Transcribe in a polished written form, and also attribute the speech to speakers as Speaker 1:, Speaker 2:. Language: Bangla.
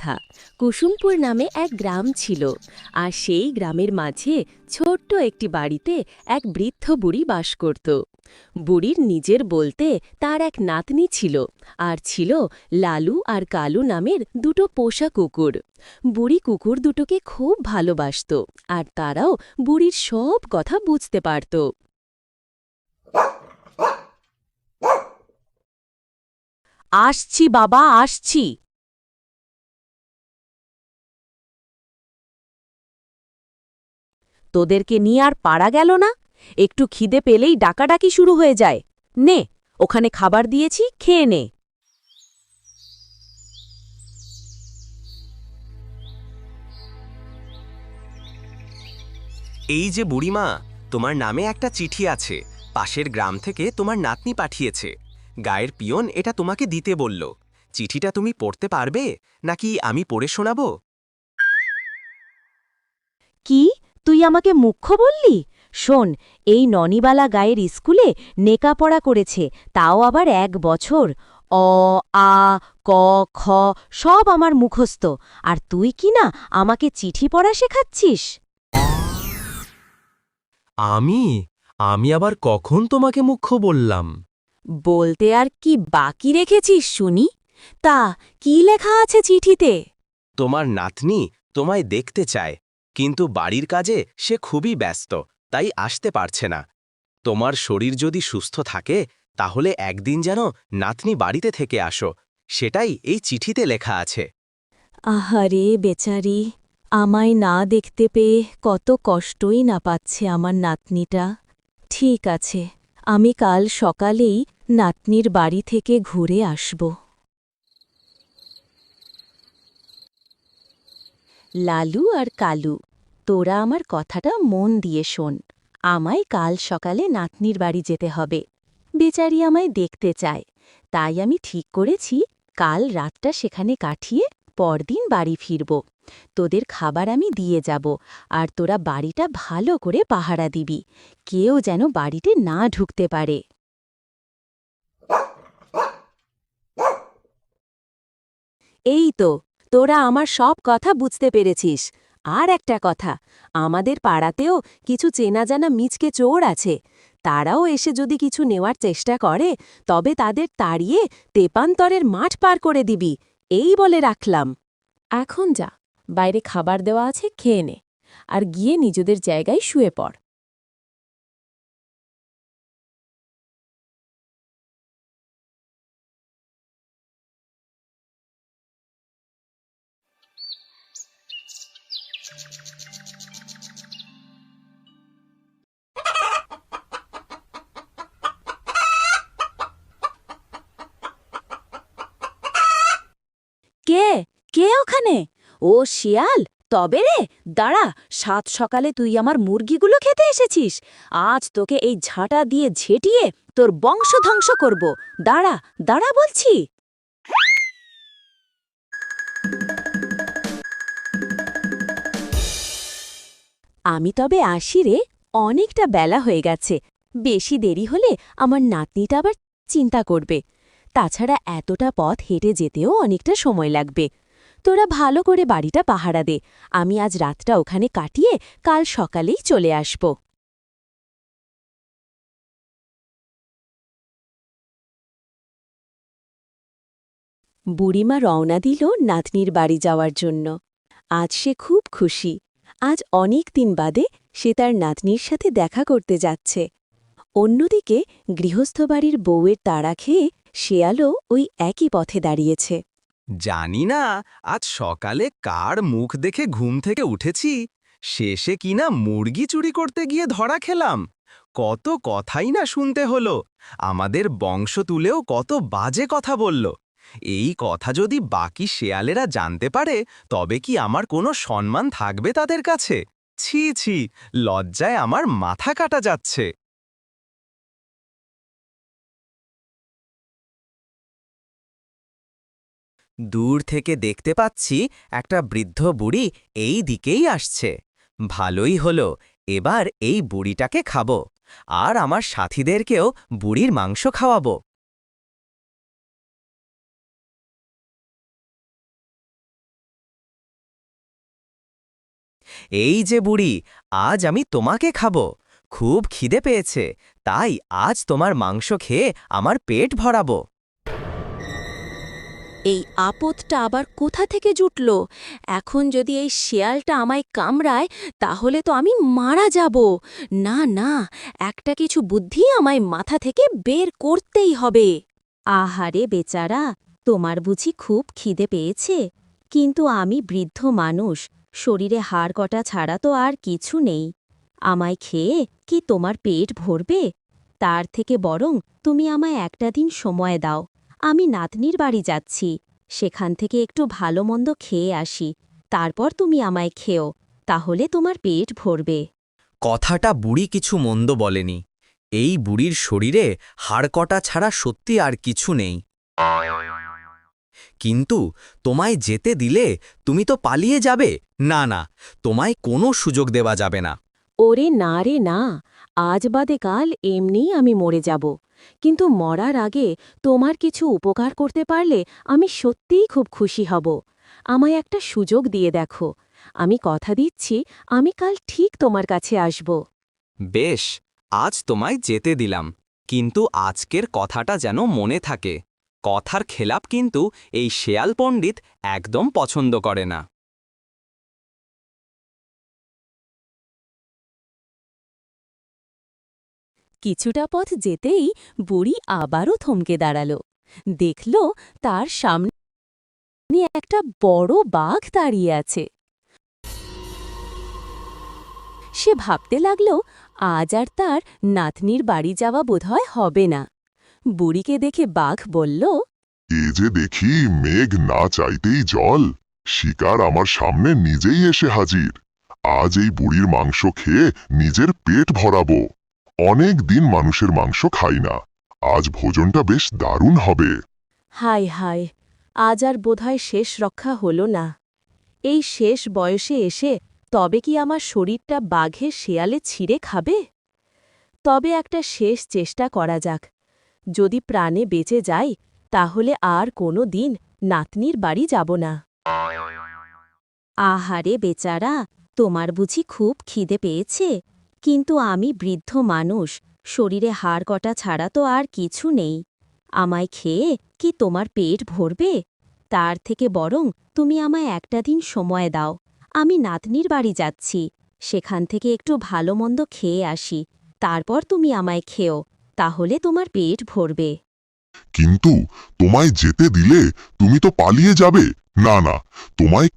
Speaker 1: লেখা। কুসুমপুর নামে এক গ্রাম ছিল, আর সেই গ্রামের মাঝে ছোট্ট একটি বাড়িতে এক বৃদ্ধ বুড়ি বাস করত। বুড়ির নিজের বলতে তার এক নাতনি ছিল, আর ছিল লালু আর কালু নামের দুটো পোষা কুকুর। বুড়ি কুকুর দুটোকে খুব ভালোবাসত, আর তারাও বুড়ির সব কথা বুঝতে পারত। আসছি বাবা, আসছি। তোদেরকে নিয়ে আর পারা গেল না? একটু খিদে পেলেই ডাকাডাকি শুরু হয়ে যায়। নে, ওখানে খাবার দিয়েছি, খেয়ে নে।
Speaker 2: এই যে বুড়িমা, তোমার নামে একটা চিঠি আছে। পাশের গ্রাম থেকে তোমার নাতনি পাঠিয়েছে। গায়ের পিয়ন এটা তোমাকে দিতে বলল। চিঠিটা তুমি পড়তে পারবে নাকি আমি পড়ে শোনাবো?
Speaker 1: কি, তুই আমাকে মুখ্য বললি? শোন, এই ননিবালা গায়ের স্কুলে নেকাপড়া করেছে, তাও আবার 1 বছর। অ, আ, ক, খ সব আমার মুখস্থ, আর তুই কি না আমাকে চিঠি পড়া শেখাচ্ছিস?
Speaker 3: আমি আমি আবার কখন তোমাকে মুখ্য বললাম?
Speaker 1: বলতে আর কি বাকি রেখেছিস শুনি? তা কি লেখা আছে চিঠিতে?
Speaker 2: তোমার নাতনি তোমায় দেখতে চায়, কিন্তু বাড়ির কাজে সে খুবই ব্যস্ত, তাই আসতে পারছে না। তোমার শরীর যদি সুস্থ থাকে তাহলে একদিন যেন নাতনি বাড়িতে থেকে আসো, সেটাই এই চিঠিতে লেখা আছে।
Speaker 1: আহারে বেচারি, আমায় না দেখতে পেয়ে কত কষ্টই না পাচ্ছে আমার নাতনিটা। ঠিক আছে, আমি কাল সকালেই নাতনির বাড়ি থেকে ঘুরে আসব। লালু আর কালু, তোরা আমার কথাটা মন দিয়ে শোন। আমায় কাল সকালে নাতনির বাড়ি যেতে হবে। বেচারি আমায় দেখতে চায়, তাই আমি ঠিক করেছি কাল রাতটা সেখানে কাটিয়ে পরদিন বাড়ি ফিরব। তোদের খাবার আমি দিয়ে যাব, আর তোরা বাড়িটা ভালো করে পাহারা দিবি। কেউ যেন বাড়িতে না ঢুকতে পারে। এই তো, তোরা আমার সব কথা বুঝতে পেরেছিস। আর একটা কথা, আমাদের পাড়াতেও কিছু চেনা জানা মিচকে চোর আছে। তারাও এসে যদি কিছু নেওয়ার চেষ্টা করে, তবে তাদের তাড়িয়ে তেপান্তরের মাঠ পার করে দিবি, এই বলে রাখলাম। এখন যা, বাইরে খাবার দেওয়া আছে, খেয়ে নে, আর গিয়ে নিজেদের জায়গায় শুয়ে পড়। কে কে ওখানে? ও শিয়াল, তবে রে, দাঁড়া। সাত সকালে তুই আমার মুরগিগুলো খেতে এসেছিস? আজ তোকে এই ঝাঁটা দিয়ে ঝেঁটিয়ে তোর বংশ ধ্বংস করব। দাঁড়া, দাঁড়া বলছি। আমি তবে আসি রে, অনেকটা বেলা হয়ে গেছে। বেশি দেরি হলে আমার নাতনিটা আবার চিন্তা করবে। তাছাড়া এতটা পথ হেঁটে যেতেও অনেকটা সময় লাগবে। তোরা ভালো করে বাড়িটা পাহারা দে, আমি আজ রাতটা ওখানে কাটিয়ে কাল সকালেই চলে আসব। বুড়িমা রওনা দিল নাতনির বাড়ি যাওয়ার জন্য। আজ সে খুব খুশি। আজ অনেক দিন বাদে সে তার নাতনির সাথে দেখা করতে যাচ্ছে। অন্যদিকে গৃহস্থ বাড়ির বউয়ের তাড়া খেয়ে শেয়ালও ওই একই পথে দাঁড়িয়েছে।
Speaker 2: জানি না আজ সকালে কার মুখ দেখে ঘুম থেকে উঠেছি, শেষে কিনা মুরগি চুরি করতে গিয়ে ধরা খেলাম। কত কথাই না শুনতে হলো, আমাদের বংশ তুলেও কত বাজে কথা বলল। এই কথা যদি বাকি শেয়ালেরা জানতে পারে, তবে কি আমার কোনো সম্মান থাকবে তাদের কাছে? ছি ছি, লজ্জায় আমার মাথা কাটা যাচ্ছে। দূর থেকে দেখতে পাচ্ছি একটা বৃদ্ধ বুড়ি এই দিকেই আসছে। ভালোই হলো, এবার এই বুড়িটাকে খাবো, আর আমার সাথীদেরকেও বুড়ির মাংস খাওয়াবো।
Speaker 4: এই যে বুড়ি, আজ আমি তোমাকে খাবো। খুব খিদে পেয়েছে, তাই আজ তোমার মাংস খেয়ে আমার পেট ভরাবো।
Speaker 1: এই আপদটা আবার কোথা থেকে জুটল? এখন যদি এই শেয়ালটা আমায় কামড়ায় তাহলে তো আমি মারা যাব। না না, একটা কিছু বুদ্ধি আমায় মাথা থেকে বের করতেই হবে। আহারে বেচারা, তোমার বুঝি খুব খিদে পেয়েছে? কিন্তু আমি বৃদ্ধ মানুষ, শরীরে হাড় কটা ছাড়া তো আর কিছু নেই। আমায় খেয়ে কি তোমার পেট ভরবে? তার থেকে বরং তুমি আমায় একটা দিন সময় দাও। আমি নাতনির বাড়ি যাচ্ছি, সেখান থেকে একটু ভালো মন্দ খেয়ে আসি, তারপর তুমি আমায় খেও, তাহলে তোমার পেট ভরবে।
Speaker 4: কথাটা বুড়ি কিছু মন্দ বলেনি। এই বুড়ির শরীরে হাড়কটা ছাড়া সত্যি আর কিছু নেই। কিন্তু তোমায় যেতে দিলে তুমি তো পালিয়ে যাবে। না না, তোমায় কোনো সুযোগ দেওয়া যাবে না।
Speaker 1: ওরে না রে না, আজ বাদে কাল এমনিই আমি মরে যাব, কিন্তু মরার আগে তোমার কিছু উপকার করতে পারলে আমি সত্যিই খুব খুশি হব। আমায় একটা সুযোগ দিয়ে দেখো, আমি কথা দিচ্ছি আমি কাল ঠিক তোমার কাছে আসব।
Speaker 4: বেশ, আজ তোমায় যেতে দিলাম, কিন্তু আজকের কথাটা যেন মনে থাকে। কথার খেলাপ কিন্তু এই শেয়াল পণ্ডিত একদম পছন্দ করে না।
Speaker 1: কিছুটা পথ যেতেই বুড়ি আবারও থমকে দাঁড়াল। দেখল তার সামনে একটা বড় বাঘ দাঁড়িয়ে আছে। সে ভাবতে লাগল আজ আর তার নাতনির বাড়ি যাওয়া বোধহয় হবে না। বুড়িকে দেখে বাঘ বলল,
Speaker 5: এ যে দেখি মেঘ না চাইতেই জল, শিকার আমার সামনে নিজেই এসে হাজির। আজ এই বুড়ির মাংস খেয়ে নিজের পেট ভরাবো। অনেক দিন মানুষের মাংস খাই না, আজ ভোজনটা বেশ দারুণ হবে।
Speaker 1: হায় হায়, আজ আর বোধহয় শেষ রক্ষা হল না। এই শেষ বয়সে এসে তবে কি আমার শরীরটা বাঘে শেয়ালে ছিঁড়ে খাবে? তবে একটা শেষ চেষ্টা করা যাক। যদি প্রাণে বেঁচে যাই তাহলে আর কোনো দিন নাতনির বাড়ি যাব না। আহারে বেচারা, তোমার বুঝি খুব খিদে পেয়েছে? কিন্তু আমি বৃদ্ধ মানুষ, শরীরে হাড় কটা ছাড়া তো আর কিছু নেই। আমায় খেয়ে কি তোমার পেট ভরবে? তার থেকে বরং তুমি আমায় একটা দিন সময় দাও। আমি নাতনির বাড়ি যাচ্ছি, সেখান থেকে একটু ভালো মন্দ খেয়ে আসি, তারপর তুমি আমায় খেও, তাহলে তোমার পেট ভরবে।
Speaker 5: কিন্তু তোমায় যেতে দিলে তুমি তো পালিয়ে যাবে। না না, তোমায়